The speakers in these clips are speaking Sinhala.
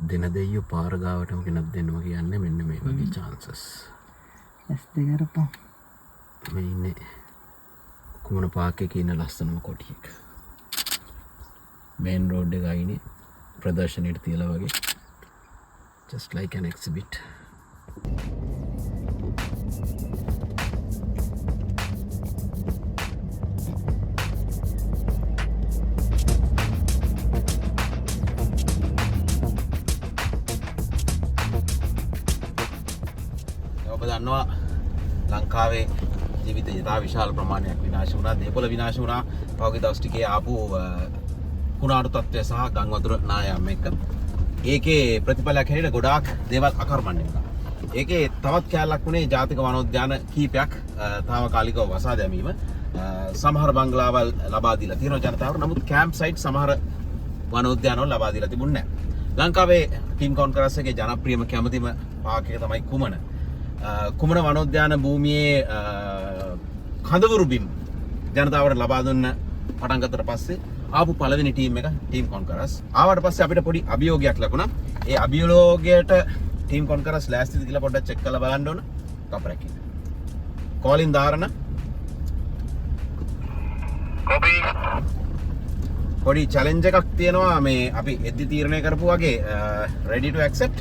දෙන දෙයියෝ පාර ගාවටම කෙනක් දෙන්නවා කියන්නේ මෙන්න මේ වගේ chances. ඇස් දෙක අරපන්. මේ ඉන්නේ කුමන පාක් එකේ ඉන්න ලස්සනම කොටියක. මේන් රෝඩ් එක අයිනේ ප්‍රදර්ශනයට තියලා වගේ. Just like an exhibit. දන්නවා ලංකාවේ ජීවිත යථා විශාල ප්‍රමාණයක් විනාශ වුණා. දේපොළ විනාශ වුණා. පහුගිය දවස් ටිකේ ආපු කුණාටු තත්ත්වය සහ ගම් වතුර නායම් එක්ක. ඒකේ ප්‍රතිඵලයක් හැටියට ගොඩාක් දේවල් අකර්මණ්‍ය වුණා. ඒකේ තවත් කැලලක් වුණේ ජාතික වනෝද්‍යාන කීපයක් තාවකාලිකව වසා දැමීම. සමහර බංගලාවල් ලබා දීලා තියෙනවා ජනතාවට. නමුත් කැම්ප් සයිට් සමහර වනෝද්‍යානවල ලබා දීලා තිබුණේ නැහැ. ලංකාවේ ටීම් කොන්කරස් එකේ ජනප්‍රියම කැමතිම පාක් එක තමයි කුමන. කුමන වනෝද්‍යාන භූමියේ කඳවුරු බිම් ජනතාවට ලබා දුන්න පටන් ගත්තට පස්සේ ආපු පළවෙනි ටීම් එක ටීම් කොන්කරස්. ආවට පස්සේ අපිට පොඩි අභියෝගයක් ලැබුණා. ඒ අභියෝගයට ටීම් කොන්කරස් ලෑස්තිද කියලා පොඩ්ඩක් චෙක් කරලා බලන්න ඕන. කපරක් ඉන්න. කෝලින් දාරණ. කොපි. පොඩි චැලෙන්ජ් එකක් තියෙනවා මේ අපි එද්දි තීරණය කරපු වගේ ready to accept.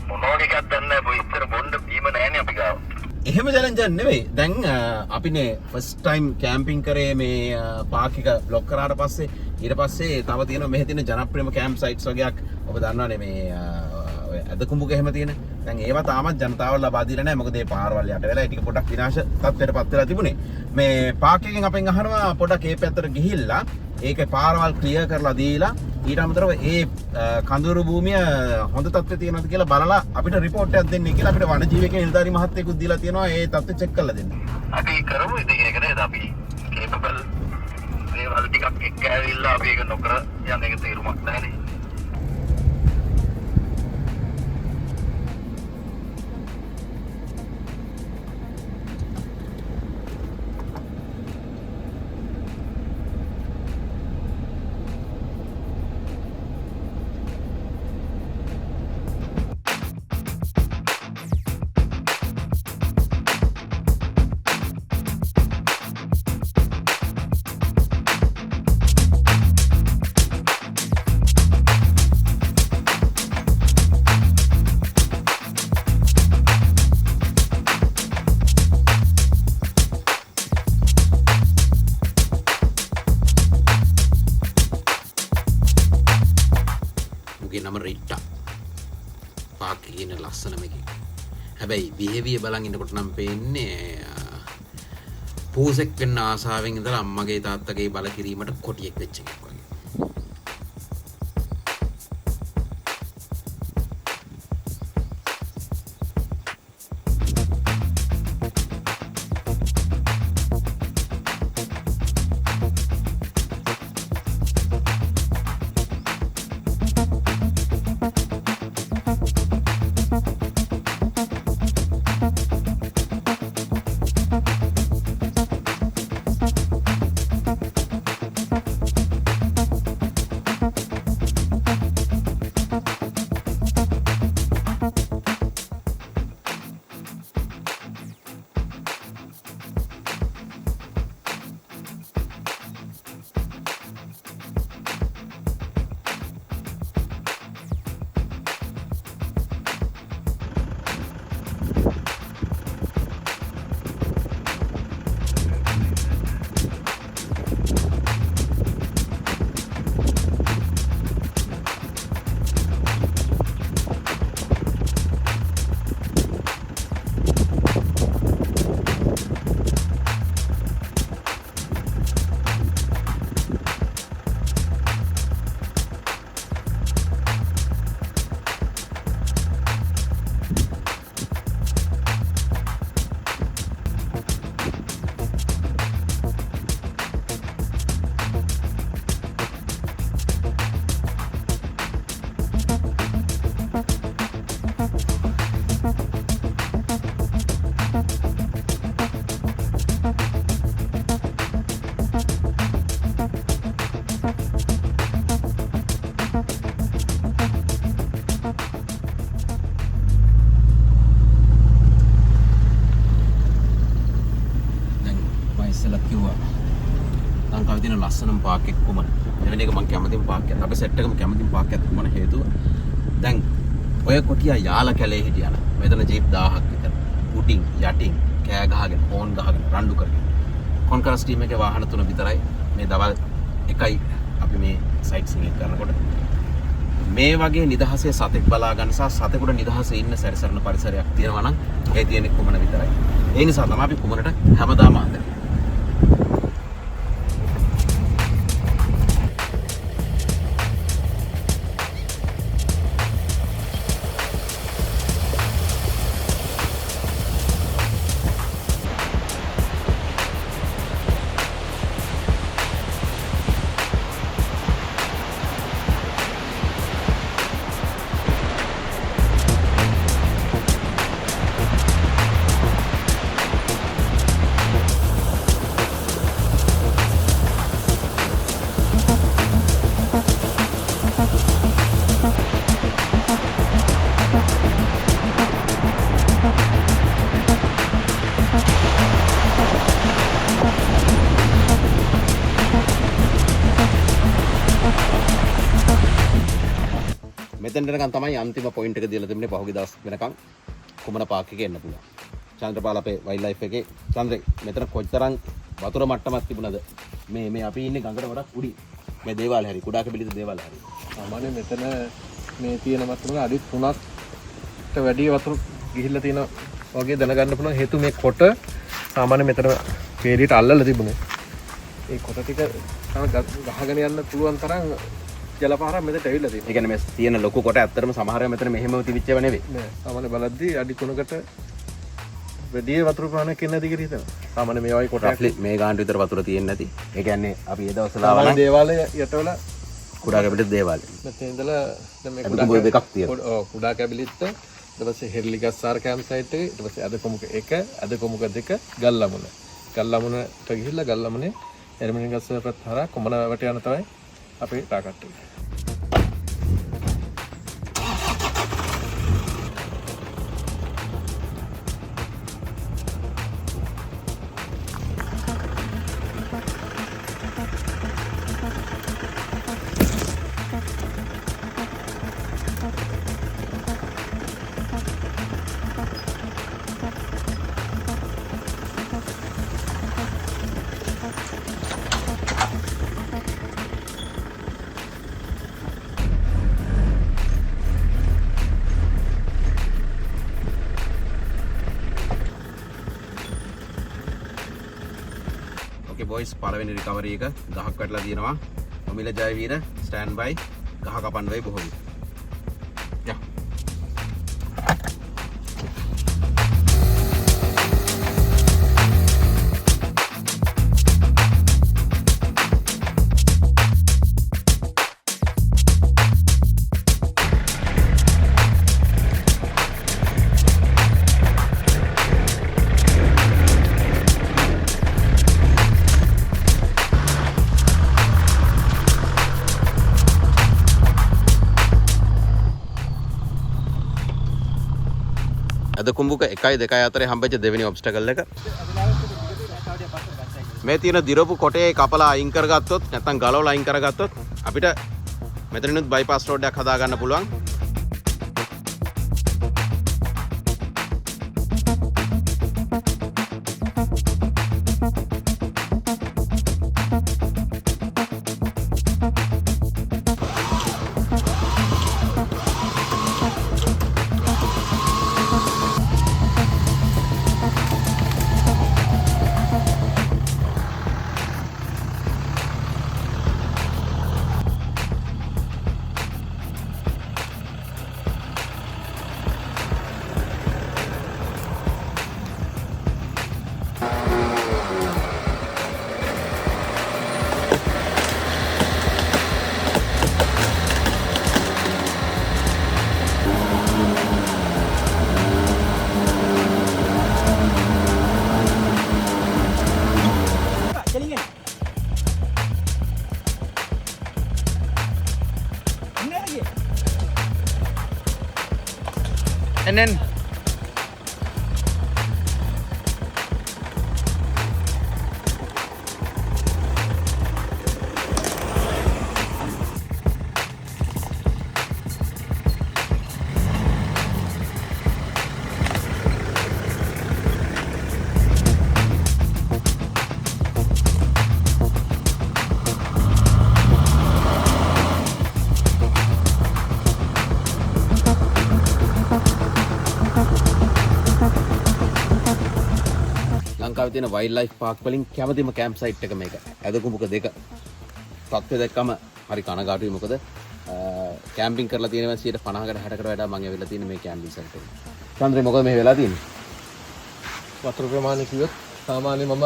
මොනවද එකක් දන්නේ බෝ ඉතර බොන්න බීම නැහැනේ අපි ගාව. එහෙම චැලෙන්ජ් එකක් නෙවෙයි. දැන් අපිනේ ෆස්ට් ටයිම් කැම්පින් කරේ මේ පාක් එක බ්ලොක් කරාට පස්සේ ඊට පස්සේ තව තියෙනවා මෙහෙ තියෙන ජනප්‍රියම කැම්ප් සයිට්ස් වගේක් ඔබ දන්නවනේ මේ ඇදකුඹුක එහෙම තියෙන. දැන් ඒවා තාමත් ජනතාවට ලබා දීලා නැහැ. මොකද ඒ පාරවල් යට වෙලා ටික පොඩක් විනාශ තත්ත්වයට පත් වෙලා තිබුණේ. මේ පාක් එකෙන් අපෙන් අහනවා පොඩක් ඒ පැත්තට ගිහිල්ලා ඒකේ පාරවල් ක්ලියර් කරලා දීලා ඊට අමතරව ඒ කඳුරු භූමිය හොඳ තත්ත්වයේ තියෙනවද කියලා බලලා අපිට රිපෝට් එකක් දෙන්න කියලා අපිට වනජීවක නිලධාරි මහත්තයෙකුත් දීලා තියෙනවා ඒ තත්ත්වය චෙක් කරලා දෙන්න. අපි කරමු ඉතින් ඒක නේද අපි කේපබල් දේවල් ටිකක් එක්ක ඇවිල්ලා අපි ඒක නොකර යන්න එක තේරුමක් නැහැනේ. නම රිට්ටා පාක් කියන ලස්සනම එකක්. හැබැයි බිහෙවිය බලන් ඉන්නකොට නම් පේන්නේ පූසෙක් වෙන්න ආසාවෙන් ඉඳලා අම්මගේ තාත්තගේ බල කිරීමට කොටියෙක් වෙච්ච එකක් වගේ. ලංකාවේ තියෙන ලස්සනම පාක් එක කුමන? එවැනි එක මම කැමතිම පාක් එකක්. අපේ සෙට් එකම කැමතිම පාක් එකක් කුමන හේතුව? දැන් ඔය කොටියා යාලා කැලේ හිටියාන. මෙතන ජීප් 1000ක් විතර. උඩින් යටින් කෑ ගහගෙන හෝන් ගහගෙන රණ්ඩු කරගෙන. කොන්කරස් ටීම් එකේ වාහන 3 විතරයි. මේ දවල් එකයි අපි මේ සයිට් සීන් එක කරනකොට මේ වගේ නිදහසේ සතෙක් බලා ගන්න සහ සතෙකුට නිදහසේ ඉන්න සැරිසරන පරිසරයක් තියෙනවා නම් ඒ තියෙන්නේ කුමන විතරයි. ඒ නිසා තමයි අපි කුමනට හැමදාම ආදරේ. මෙතෙන් යනකම් තමයි අන්තිම පොයින්ට් එක දීලා තිබුණේ පහුගිය දවස් වෙනකම් කුමන පාක් එකේ එන්න පුළුවන්. චන්ද්‍රපාල අපේ වයිල්ඩ් ලයිෆ් එකේ චන්ද්‍රේ මෙතන කොච්චරම් වතුර මට්ටමක් තිබුණද මේ අපි ඉන්නේ ගඟට වඩා උඩින්. මේ දේවාල හැරි කුඩා කැබිලිද දේවාල හැරි. සාමාන්‍ය මෙතන මේ තියෙන වතුර අඩි 3කට වැඩි වතුර ගිහිල්ලා තියෙන වගේ දැනගන්න පුළුවන්. හේතුව මේ කොට සාමාන්‍ය මෙතන වේලියට අල්ලලා තිබුණේ. ඒ කොට ටික ගහගෙන යන්න පුළුවන් තරම් ජලපාරක් මෙතනට ඇවිල්ලා තියෙනවා. ඒ කියන්නේ මේ තියෙන ලොකු කොට ඇත්තටම සමහර වෙලාව මෙතන මෙහෙම තිබිච්චව නෙවෙයි. නෑ. සාමාන්‍ය බලද්දී අඩි 3කට වැඩි වතුර ප්‍රමාණයක් එන්නේ නැති කියලා හිතනවා. සාමාන්‍ය මේ වගේ කොට රෆ්ලි මේ ගානට විතර වතුර තියෙන්නේ නැති. ඒ කියන්නේ අපි ඒ දවස්වල සාමාන්‍ය දේවාලය යටවල කුඩා කැබිලිද දේවාලය. මෙතන ඉඳලා දැන් මේ කුඩා දෙකක් තියෙනවා. ඔව් කුඩා කැබිලිත් ඊට පස්සේ හෙර්ලිගස්සාර කැම්ප් සයිට් එකේ ඊට පස්සේ අද කොමුක 1 අද කොමුක 2 ගල්ලමුණ. ගල්ලමුණට ගිහිල්ලා ගල්ලමුණේ එර්මිනිගස්සාර පැත්ත හරහා කොමනවට යන තමයි අපේ ටාගට් එක. Okay boys, පළවෙනි රිකවරි එක 10ක් වැටලා තියෙනවා. ඔමිල ජයවීර ස්ටෑන්ඩ් බයි ගහ කපන්න වෙයි බොහෝ විට. යා. අද කුඹුක 1යි 2යි අතරේ හම්බෙච්ච දෙවෙනි ඔබ්ස්ටකල් එක. මේ තියෙන දිරපු කොටේ කපලා අයින් කරගත්තොත් නැත්නම් ගලවලා අයින් කරගත්තොත් අපිට මෙතනිනුත් බයිපාස් රෝඩ් එකක් හදා ගන්න පුළුවන්. And then ලංකාවේ තියෙන වයිල්ඩ් ලයිෆ් පාක් වලින් කැමතිම කැම්ප් සයිට් එක මේක. ඇදකුඹුක දෙක. තත්ත්වය දැක්කම හරි කනගාටුයි මොකද කැම්පින් කරලා තියෙනවා 50කට 60කට වඩා මම ඇවිල්ලා තියෙන මේ කැම්පින් සයිට් එකට. චන්ද්‍රේ මොකද මේ වෙලා තියෙන්නේ? වතුර ප්‍රමාණය කිව්වොත් සාමාන්‍ය මම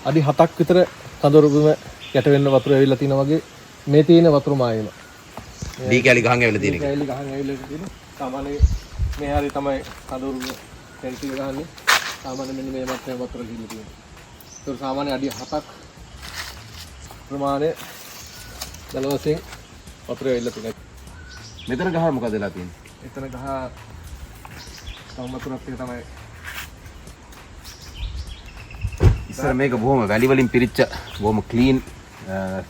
අඩි 7ක් විතර කඳවුරුම යට වෙන්න වතුර ඇවිල්ලා තිනා වගේ මේ තියෙන වතුර මායෙම. ඩී කැලි ගහන් ඇවිල්ලා තියෙන එක. කැලි ගහන් ඇවිල්ලා තියෙන. සාමාන්‍ය මේ හරි තමයි කඳවුරුම ටෙන්ටි ගහන්නේ. සාමාන්‍ය මෙන්න මේ මට්ටමේ වතුර ගිහින් තියෙනවා. ඒක සාමාන්‍ය අඩි 7ක් ප්‍රමාණය දලවසින් වතුර ඇවිල්ලා තියෙනවා. මෙතන ගහ මොකද වෙලා තියෙන්නේ? එතන ගහ තම වතුරක් ටික තමයි ඉස්සර මේක බොහොම වැලි වලින් පිරිච්ච බොහොම ක්ලීන්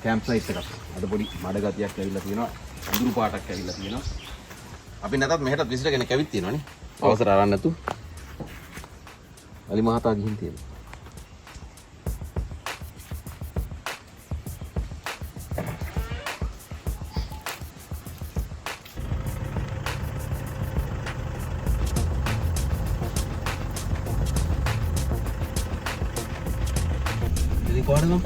කැම්ප් සයිට් එකක්. අද පොඩි මඩ ගතියක් ඇවිල්ලා තියෙනවා. අඳුරු පාටක් ඇවිල්ලා තියෙනවා. අපි නැතත් මෙහෙටත් විසිර කෙනෙක් ඇවිත් තියෙනවානේ. අවසර අරන් නැතු. අලි මහතා ගිහින් තියෙනවා. ඉතින් කොහොමද මම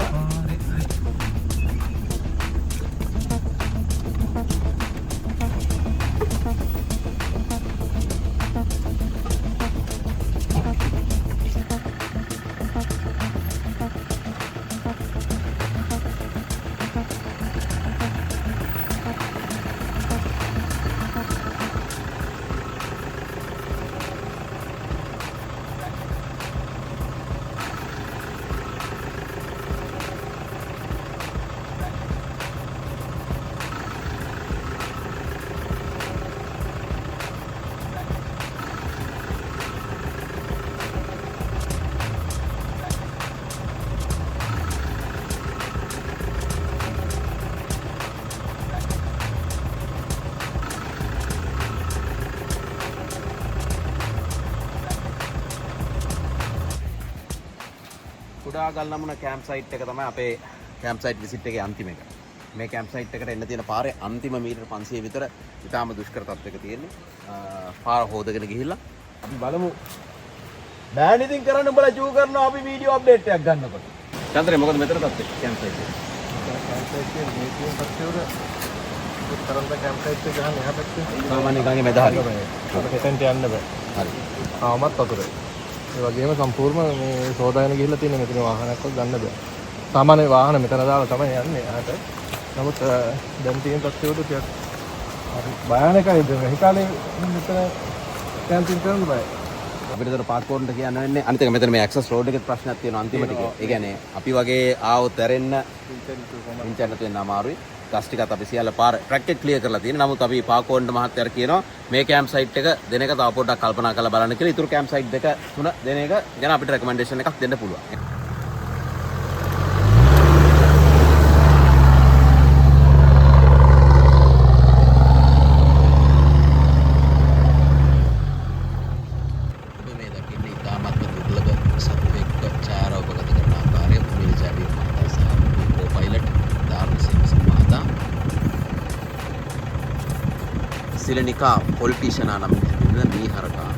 කුඩා ගල්නමුන කැම්ප් සයිට් එක තමයි අපේ කැම්ප් සයිට් විසිට් එකේ අන්තිම එක. මේ කැම්ප් සයිට් එකට එන්න තියෙන පාරේ අන්තිම මීටර් 500 විතර ඉතාම දුෂ්කර තත්ත්වයක තියෙන්නේ. පාර හොදගෙන ගිහිල්ලා අපි බලමු. බෑන් ඉතින් කරන්න උඹලා චූ කරනවා අපි වීඩියෝ අප්ඩේට් එකක් ගන්නකොට. චන්ද්‍රේ මොකද මෙතන තත්ත්වය කැම්ප් සයිට් එක? කැම්ප් සයිට් එකේ මේ තියෙන තත්ත්වවල උත්තරන්ත කැම්ප් සයිට් එක ගහන්න එහා පැත්තේ සාමාන්‍ය ගඟේ මැද හරිය. අපිට එතෙන්ට යන්න බෑ. හරි. ආවමත් වතුරේ. ඒ වගේම සම්පූර්ණ මේ සෝදාගෙන ගිහිල්ලා තියෙන මෙතන වාහනයක්වත් ගන්න බෑ. සාමාන්‍ය වාහන මෙතන දාලා තමයි යන්නේ ආට. නමුත් දැන් තියෙන තත්ත්වවල ටිකක් හරි භයානකයි. මේ කාලේ මෙතන කැම්පින් කරන්න බෑ. අපිට දර පාස්පෝර්ට් කියන්න වෙන්නේ අනිත් එක මෙතන මේ ඇක්සස් රෝඩ් එකේ ප්‍රශ්නයක් තියෙනවා අන්තිම ටික. ඒ කියන්නේ අපි වගේ ආවොත් ඇරෙන්න ඉන්ටර්නෙට් වෙන්න අමාරුයි. ගස් ටිකත් අපි සියල්ල පාර ට්‍රැක් එක ක්ලියර් කරලා තියෙනවා. නමුත් අපි පාකෝන්ඩ මහත්තයාට කියනවා මේ කැම්ප් සයිට් එක දෙන එක තව පොඩ්ඩක් කල්පනා කරලා බලන්න කියලා. ඊටු කැම්ප් සයිට් දෙක තුන දෙන එක ගැන අපිට රෙකමෙන්ඩේෂන් එකක් දෙන්න පුළුවන්. සිලනිකා පොලිටිෂනා නම් මීහරකා